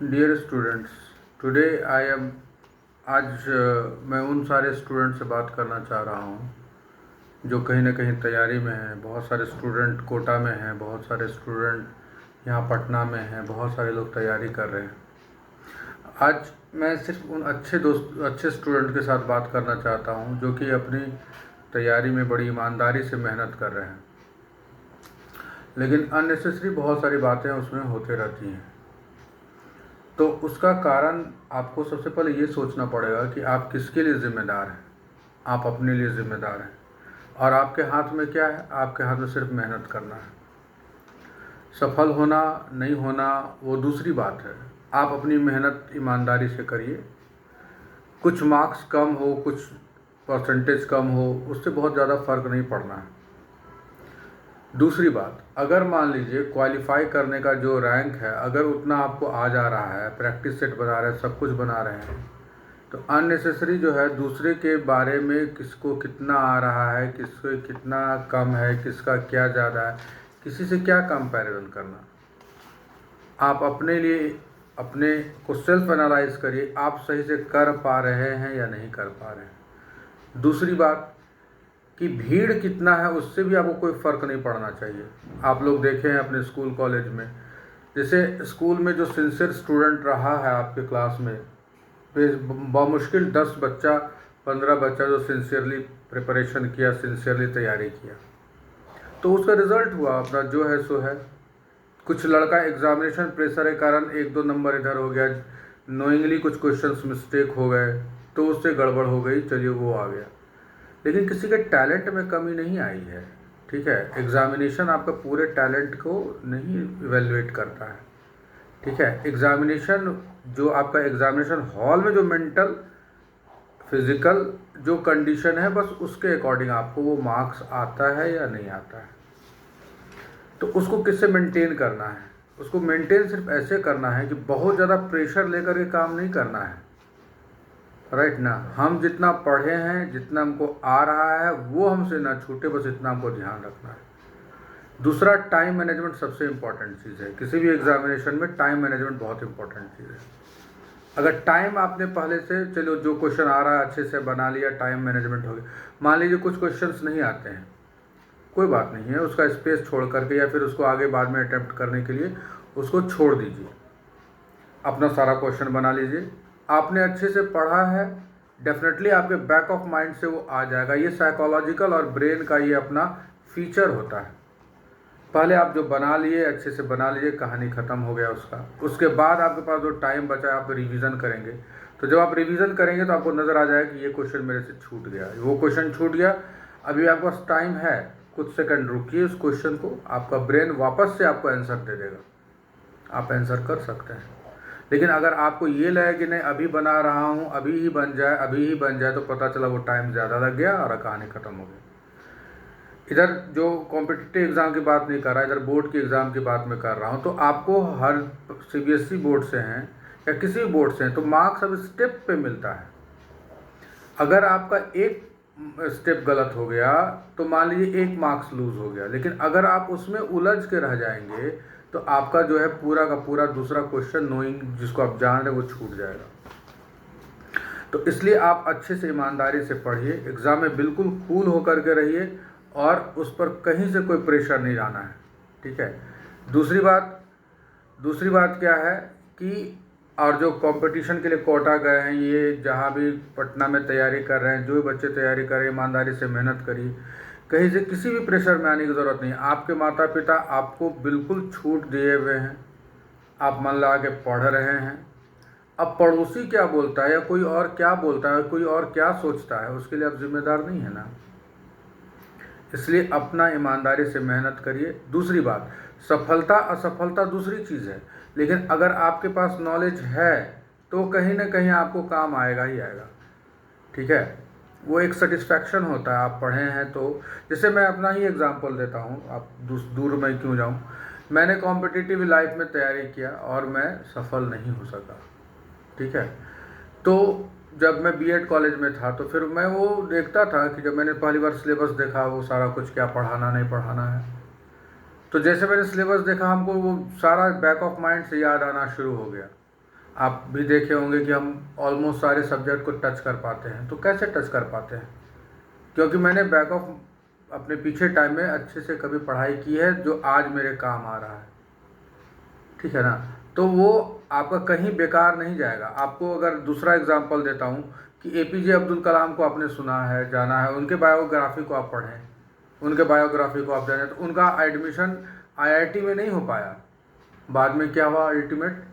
Dear students, today I am आज मैं उन सारे स्टूडेंट से बात करना चाह रहा हूँ जो कहीं ना कहीं तैयारी में हैं। बहुत सारे स्टूडेंट कोटा में हैं, बहुत सारे स्टूडेंट यहाँ पटना में हैं, बहुत सारे लोग तैयारी कर रहे हैं। आज मैं सिर्फ उन अच्छे स्टूडेंट के साथ बात करना चाहता हूँ जो कि अपनी तैयारी में बड़ी ईमानदारी से मेहनत कर रहे हैं, लेकिन अननेसेसरी बहुत सारी बातें उसमें होते रहती हैं। तो उसका कारण आपको सबसे पहले ये सोचना पड़ेगा कि आप किसके लिए ज़िम्मेदार हैं। आप अपने लिए ज़िम्मेदार हैं और आपके हाथ में क्या है? आपके हाथ में सिर्फ मेहनत करना है। सफल होना नहीं होना वो दूसरी बात है। आप अपनी मेहनत ईमानदारी से करिए। कुछ मार्क्स कम हो, कुछ परसेंटेज कम हो, उससे बहुत ज़्यादा फ़र्क नहीं पड़ना है। दूसरी बात, अगर मान लीजिए क्वालिफाई करने का जो रैंक है अगर उतना आपको आ जा रहा है, प्रैक्टिस सेट बना रहे हैं, सब कुछ बना रहे हैं, तो अननेसेसरी जो है दूसरे के बारे में किसको कितना आ रहा है, किसको कितना कम है, किसका क्या ज़्यादा है, किसी से क्या कंपैरिजन करना। आप अपने लिए अपने को सेल्फ एनालाइज करिए, आप सही से कर पा रहे हैं या नहीं कर पा रहे हैं। दूसरी बात कि भीड़ कितना है उससे भी आपको कोई फ़र्क नहीं पड़ना चाहिए। आप लोग देखें हैं अपने स्कूल कॉलेज में, जैसे स्कूल में जो सिंसियर स्टूडेंट रहा है आपके क्लास में, बामुश्किल 10 बच्चा 15 बच्चा जो सिंसियरली प्रिपरेशन किया, सिंसियरली तैयारी किया, तो उसका रिज़ल्ट हुआ अपना जो है सो है। कुछ लड़का एग्ज़ामिनेशन प्रेशर के कारण 1-2 नंबर इधर हो गया, नोइंगली कुछ क्वेश्चंस मिस्टेक हो गए तो उससे गड़बड़ हो गई, चलिए वो आ गया। लेकिन किसी के टैलेंट में कमी नहीं आई है, ठीक है। एग्ज़ामिनेशन आपका पूरे टैलेंट को नहीं इवेलुएट करता है, ठीक है। एग्ज़ामिनेशन जो आपका एग्ज़ामिनेशन हॉल में जो मेंटल फिज़िकल जो कंडीशन है, बस उसके अकॉर्डिंग आपको वो मार्क्स आता है या नहीं आता है। तो उसको किससे मेंटेन करना है? उसको मेंटेन सिर्फ ऐसे करना है कि बहुत ज़्यादा प्रेशर लेकर के काम नहीं करना है, राइट ना। हम जितना पढ़े हैं, जितना हमको आ रहा है वो हमसे ना छूटे, बस इतना हमको ध्यान रखना है। दूसरा, टाइम मैनेजमेंट सबसे इम्पॉर्टेंट चीज़ है। किसी भी एग्जामिनेशन में टाइम मैनेजमेंट बहुत इंपॉर्टेंट चीज़ है। अगर टाइम आपने पहले से, चलो जो क्वेश्चन आ रहा है अच्छे से बना लिया, टाइम मैनेजमेंट हो गया। मान लीजिए कुछ क्वेश्चंस नहीं आते हैं, कोई बात नहीं है, उसका स्पेस छोड़ करके या फिर उसको आगे बाद में अटैम्प्ट करने के लिए उसको छोड़ दीजिए, अपना सारा क्वेश्चन बना लीजिए। आपने अच्छे से पढ़ा है, डेफिनेटली आपके बैक ऑफ माइंड से वो आ जाएगा। ये साइकोलॉजिकल और ब्रेन का ये अपना फीचर होता है। पहले आप जो बना लिए अच्छे से बना लीजिए, कहानी ख़त्म हो गया उसका। उसके बाद आपके पास जो टाइम बचा है आप रिवीजन करेंगे, तो जब आप रिवीजन करेंगे तो आपको नज़र आ जाएगा कि ये क्वेश्चन मेरे से छूट गया, वो क्वेश्चन छूट गया। अभी आपके पास टाइम है, कुछ सेकंड रुकिए, उस क्वेश्चन को आपका ब्रेन वापस से आपको आंसर दे देगा, आप आंसर कर सकते हैं। लेकिन अगर आपको ये लगे कि नहीं अभी बना रहा हूँ, अभी ही बन जाए, अभी ही बन जाए, तो पता चला वो टाइम ज़्यादा लग गया और कहानी ख़त्म हो गई। इधर जो कॉम्पिटिटिव एग्ज़ाम की बात नहीं कर रहा, इधर बोर्ड के एग्ज़ाम की बात मैं कर रहा हूँ। तो आपको हर सीबीएसई बोर्ड से हैं या किसी भी बोर्ड से हैं तो मार्क्स अब स्टेप पे मिलता है। अगर आपका एक स्टेप गलत हो गया तो मान लीजिए 1 मार्क्स लूज़ हो गया, लेकिन अगर आप उसमें उलझ के रह जाएंगे तो आपका जो है पूरा का पूरा दूसरा क्वेश्चन नोइंग जिसको आप जान रहे हैं वो छूट जाएगा। तो इसलिए आप अच्छे से ईमानदारी से पढ़िए, एग्ज़ाम में बिल्कुल कूल होकर के रहिए और उस पर कहीं से कोई प्रेशर नहीं लाना है, ठीक है। दूसरी बात क्या है कि और जो कंपटीशन के लिए कोटा गए हैं, ये जहाँ भी पटना में तैयारी कर रहे हैं, जो भी बच्चे तैयारी कर रहे हैं, ईमानदारी से मेहनत करिए। कहीं से किसी भी प्रेशर में आने की ज़रूरत नहीं है। आपके माता पिता आपको बिल्कुल छूट दिए हुए हैं, आप मन लगा के पढ़ रहे हैं। अब पड़ोसी क्या बोलता है या कोई और क्या बोलता है, कोई और क्या सोचता है, उसके लिए आप जिम्मेदार नहीं है ना। इसलिए अपना ईमानदारी से मेहनत करिए। दूसरी बात, सफलता असफलता दूसरी चीज़ है, लेकिन अगर आपके पास नॉलेज है तो कहीं ना कहीं आपको काम आएगा ही आएगा, ठीक है। वो एक सेटिस्फैक्शन होता है, आप पढ़े हैं तो। जैसे मैं अपना ही एग्जांपल देता हूँ, आप दूर में क्यों जाऊँ। मैंने कॉम्पिटिटिव लाइफ में तैयारी किया और मैं सफल नहीं हो सका, ठीक है। तो जब मैं बीएड कॉलेज में था तो फिर मैं वो देखता था कि जब मैंने पहली बार सिलेबस देखा, वो सारा कुछ क्या पढ़ाना नहीं पढ़ाना है, तो जैसे मैंने सिलेबस देखा हमको वो सारा बैक ऑफ माइंड से याद आना शुरू हो गया। आप भी देखे होंगे कि हम ऑलमोस्ट सारे सब्जेक्ट को टच कर पाते हैं। तो कैसे टच कर पाते हैं? क्योंकि मैंने बैक ऑफ अपने पीछे टाइम में अच्छे से कभी पढ़ाई की है जो आज मेरे काम आ रहा है, ठीक है ना। तो वो आपका कहीं बेकार नहीं जाएगा। आपको अगर दूसरा एग्जांपल देता हूँ कि एपीजे अब्दुल कलाम को आपने सुना है, जाना है, उनके बायोग्राफी को आप पढ़ें, उनके बायोग्राफी को आप जानें, तो उनका एडमिशन आईआईटी में नहीं हो पाया। बाद में क्या हुआ? अल्टीमेट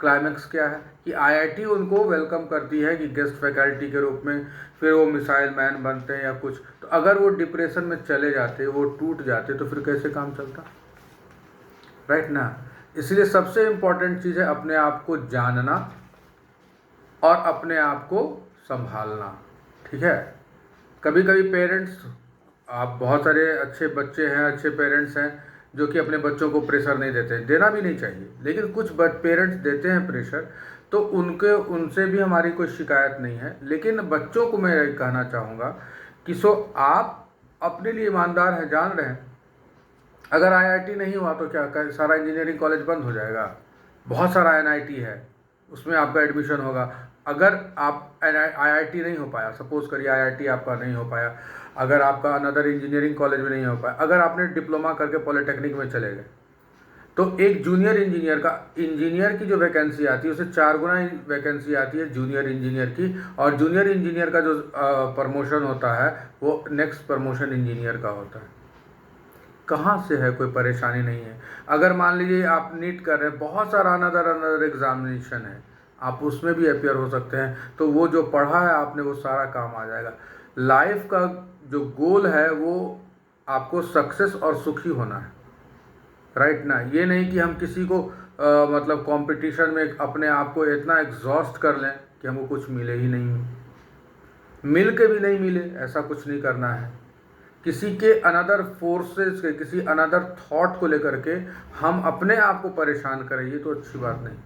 क्लाइमैक्स क्या है कि आईआईटी उनको वेलकम करती है कि गेस्ट फैकल्टी के रूप में, फिर वो मिसाइल मैन बनते हैं या कुछ। तो अगर वो डिप्रेशन में चले जाते, वो टूट जाते, तो फिर कैसे काम चलता? राइट ना। इसलिए सबसे इम्पोर्टेंट चीज़ है अपने आप को जानना और अपने आप को संभालना, ठीक है। कभी कभी पेरेंट्स, आप बहुत सारे अच्छे बच्चे हैं, अच्छे पेरेंट्स हैं जो कि अपने बच्चों को प्रेशर नहीं देते, देना भी नहीं चाहिए, लेकिन कुछ पेरेंट्स देते हैं प्रेशर, तो उनसे भी हमारी कोई शिकायत नहीं है। लेकिन बच्चों को मैं यही कहना चाहूँगा कि आप अपने लिए ईमानदार हैं, जान रहे हैं अगर आईआईटी नहीं हुआ तो क्या सारा इंजीनियरिंग कॉलेज बंद हो जाएगा? बहुत सारा एनआईटी है, उसमें आपका एडमिशन होगा। अगर आप आईआईटी नहीं हो पाया, सपोज करिए आईआईटी आपका नहीं हो पाया, अगर आपका अनदर इंजीनियरिंग कॉलेज में नहीं हो पाया, अगर आपने डिप्लोमा करके पॉलिटेक्निक में चले गए, तो एक जूनियर इंजीनियर की जो वैकेंसी आती है उससे 4 गुना वैकेंसी आती है जूनियर इंजीनियर की। और जूनियर इंजीनियर का जो प्रमोशन होता है वो नेक्स्ट प्रमोशन इंजीनियर का होता है। कहाँ से है? कोई परेशानी नहीं है। अगर मान लीजिए आप नीट कर रहे हैं, बहुत सारा अनदर एग्जामिनेशन है, आप उसमें भी अपियर हो सकते हैं, तो वो जो पढ़ा है आपने वो सारा काम आ जाएगा। लाइफ का जो गोल है वो आपको सक्सेस और सुखी होना है, राइट ना। ये नहीं कि हम किसी को मतलब कंपटीशन में अपने आप को इतना एग्जॉस्ट कर लें कि हमको कुछ मिले ही नहीं, मिल के भी नहीं मिले, ऐसा कुछ नहीं करना है। किसी के अनदर फोर्सेस के, किसी अनदर थॉट को लेकर के हम अपने आप को परेशान करें, ये तो अच्छी बात नहीं,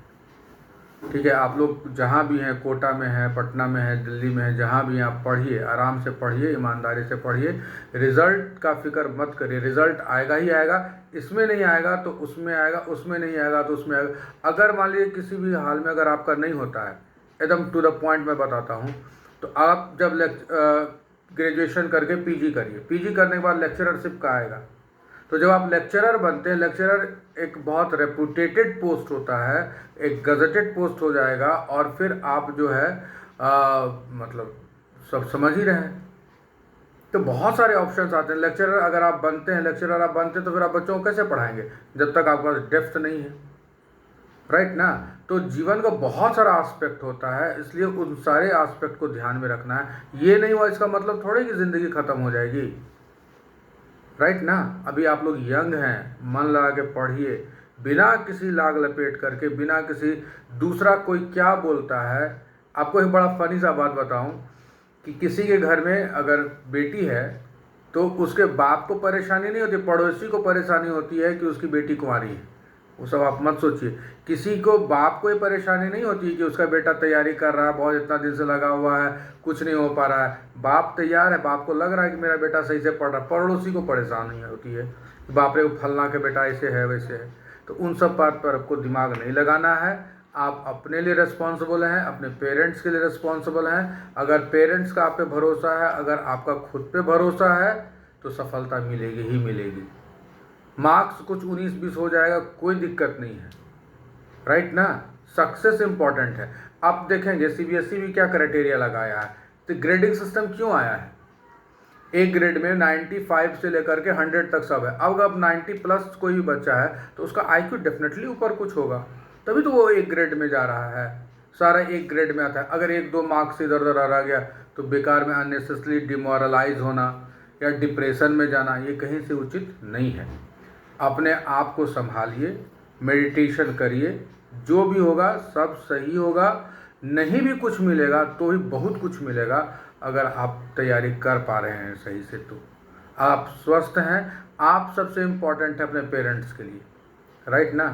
ठीक है। आप लोग जहाँ भी हैं, कोटा में हैं, पटना में हैं, दिल्ली में हैं, जहाँ भी हैं, आप पढ़िए, आराम से पढ़िए, ईमानदारी से पढ़िए। रिज़ल्ट का फिक्र मत करिए, रिज़ल्ट आएगा ही आएगा। इसमें नहीं आएगा तो उसमें आएगा, उसमें नहीं आएगा तो उसमें आएगा। अगर मान लीजिए किसी भी हाल में अगर आपका नहीं होता है, एकदम टू द पॉइंट मैं बताता हूँ, तो आप जब ग्रेजुएशन करके पीजी करिए, पीजी करने के बाद लेक्चररशिप का आएगा। तो जब आप लेक्चरर बनते हैं, लेक्चरर एक बहुत रेपुटेटेड पोस्ट होता है, एक गजटेड पोस्ट हो जाएगा, और फिर आप जो है मतलब सब समझ ही रहे हैं। तो बहुत सारे ऑप्शंस आते हैं। लेक्चरर अगर आप बनते हैं, लेक्चरर आप बनते हैं, तो फिर आप बच्चों को कैसे पढ़ाएंगे जब तक आपके पास डेप्थ नहीं है, राइट ना। तो जीवन का बहुत सारा एस्पेक्ट होता है, इसलिए उन सारे एस्पेक्ट को ध्यान में रखना है। ये नहीं हुआ इसका मतलब थोड़े कि ज़िंदगी ख़त्म हो जाएगी, राइट ना। अभी आप लोग यंग हैं, मन लगा के पढ़िए, बिना किसी लाग लपेट करके, बिना किसी दूसरा कोई क्या बोलता है। आपको एक बड़ा फनी सा बात बताऊं कि किसी के घर में अगर बेटी है तो उसके बाप को परेशानी नहीं होती, पड़ोसी को परेशानी होती है कि उसकी बेटी कुंवारी है। वो सब आप मत सोचिए। किसी को बाप को ये परेशानी नहीं होती कि उसका बेटा तैयारी कर रहा है, बहुत इतना दिन से लगा हुआ है, कुछ नहीं हो पा रहा है। बाप तैयार है, बाप को लग रहा है कि मेरा बेटा सही से पढ़ रहा है, पड़ोसी को परेशानी होती है कि बाप रे फलना के बेटा ऐसे है वैसे है। तो उन सब बात पर आपको दिमाग नहीं लगाना है। आप अपने लिए रिस्पॉन्सिबल हैं, अपने पेरेंट्स के लिए रिस्पॉन्सिबल हैं। अगर पेरेंट्स का आप पे भरोसा है, अगर आपका खुद पे भरोसा है, तो सफलता मिलेगी ही मिलेगी। मार्क्स कुछ 19-20 हो जाएगा, कोई दिक्कत नहीं है, राइट ना। सक्सेस इंपॉर्टेंट है। अब देखेंगे सीबीएसई भी क्या क्राइटेरिया लगाया है, तो ग्रेडिंग सिस्टम क्यों आया है। एक ग्रेड में 95 से लेकर के 100 तक सब है। अब 90 प्लस कोई भी बच्चा है तो उसका आईक्यू डेफिनेटली ऊपर कुछ होगा, तभी तो वो एक ग्रेड में जा रहा है। सारा एक ग्रेड में आता है। अगर 1-2 मार्क्स इधर उधर रह गया तो बेकार में अननेसेसरी डिमोरलाइज होना या डिप्रेशन में जाना, ये कहीं से उचित नहीं है। अपने आप को संभालिए, मेडिटेशन करिए, जो भी होगा सब सही होगा। नहीं भी कुछ मिलेगा तो ही बहुत कुछ मिलेगा अगर आप तैयारी कर पा रहे हैं सही से। तो आप स्वस्थ हैं, आप सबसे इम्पोर्टेंट है अपने पेरेंट्स के लिए, राइट ना।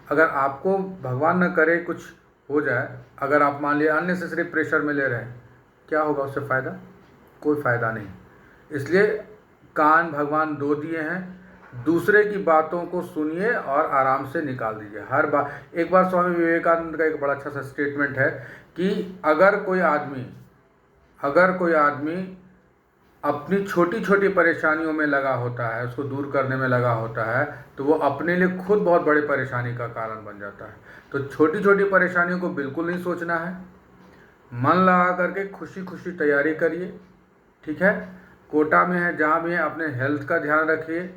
अगर आपको भगवान न करे कुछ हो जाए, अगर आप मान लिया अननेसेसरी प्रेशर में ले रहे हैं, क्या होगा उससे फ़ायदा? कोई फ़ायदा नहीं। इसलिए कान भगवान 2 दिए हैं, दूसरे की बातों को सुनिए और आराम से निकाल दीजिए हर बात। एक बार स्वामी विवेकानंद का एक बड़ा अच्छा सा स्टेटमेंट है कि अगर कोई आदमी अपनी छोटी छोटी परेशानियों में लगा होता है, उसको दूर करने में लगा होता है, तो वो अपने लिए खुद बहुत बड़ी परेशानी का कारण बन जाता है। तो छोटी छोटी परेशानियों को बिल्कुल नहीं सोचना है, मन लगा करके खुशी खुशी तैयारी करिए, ठीक है। कोटा में है जहाँ भी है, अपने हेल्थ का ध्यान रखिए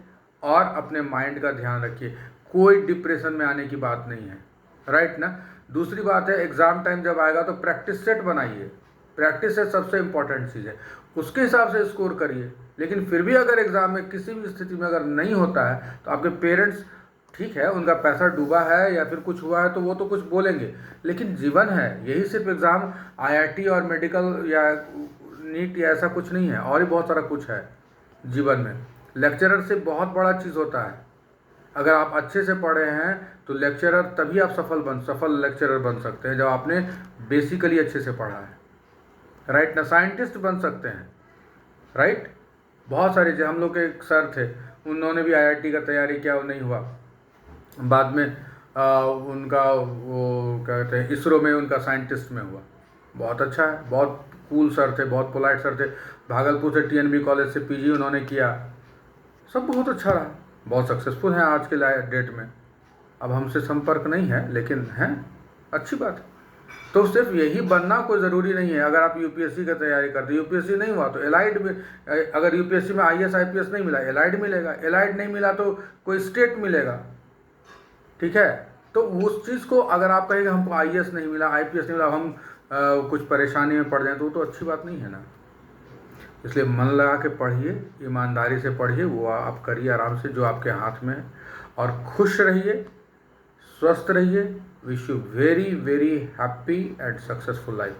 और अपने माइंड का ध्यान रखिए। कोई डिप्रेशन में आने की बात नहीं है, राइट ना। दूसरी बात है, एग्ज़ाम टाइम जब आएगा तो प्रैक्टिस सेट बनाइए। प्रैक्टिस सेट सबसे इम्पॉर्टेंट चीज़ है, उसके हिसाब से स्कोर करिए। लेकिन फिर भी अगर एग्ज़ाम में किसी भी स्थिति में अगर नहीं होता है तो आपके पेरेंट्स, ठीक है, उनका पैसा डूबा है या फिर कुछ हुआ है तो वो तो कुछ बोलेंगे, लेकिन जीवन है, यही सिर्फ एग्ज़ाम आईआईटी और मेडिकल या नीट या ऐसा कुछ नहीं है, और भी बहुत सारा कुछ है जीवन में। लेक्चरर से बहुत बड़ा चीज़ होता है। अगर आप अच्छे से पढ़े हैं तो लेक्चरर तभी आप सफल लेक्चरर बन सकते हैं जब आपने बेसिकली अच्छे से पढ़ा है, राइट ना। साइंटिस्ट बन सकते हैं, राइट। बहुत सारे, जो हम लोग के एक सर थे, उन्होंने भी आईआईटी का तैयारी किया, वो नहीं हुआ। बाद में उनका वो क्या कहते हैं, इसरो में उनका साइंटिस्ट में हुआ। बहुत अच्छा है, बहुत कूल सर थे, बहुत पोलाइट सर थे। भागलपुर से टीएनबी कॉलेज से पीजी उन्होंने किया, सब बहुत अच्छा रहा, बहुत सक्सेसफुल हैं आज के डेट में। अब हमसे संपर्क नहीं है, लेकिन हैं, अच्छी बात है। तो सिर्फ यही बनना कोई ज़रूरी नहीं है। अगर आप यूपीएससी की तैयारी करते, यूपीएससी नहीं हुआ तो एलाइड में, अगर यूपीएससी में आईएएस आईपीएस नहीं मिला, एलाइड मिलेगा, एलाइड नहीं मिला तो कोई स्टेट मिलेगा, ठीक है। तो उस चीज़ को अगर आप कहेंगे हमको आईएएस नहीं मिला, आईपीएस नहीं मिला, हम कुछ परेशानी में पड़ जाएं, तो अच्छी बात नहीं है ना। इसलिए मन लगा के पढ़िए, ईमानदारी से पढ़िए, वो आप करिए आराम से जो आपके हाथ में है, और खुश रहिए, स्वस्थ रहिए। Wish you very very happy and successful life.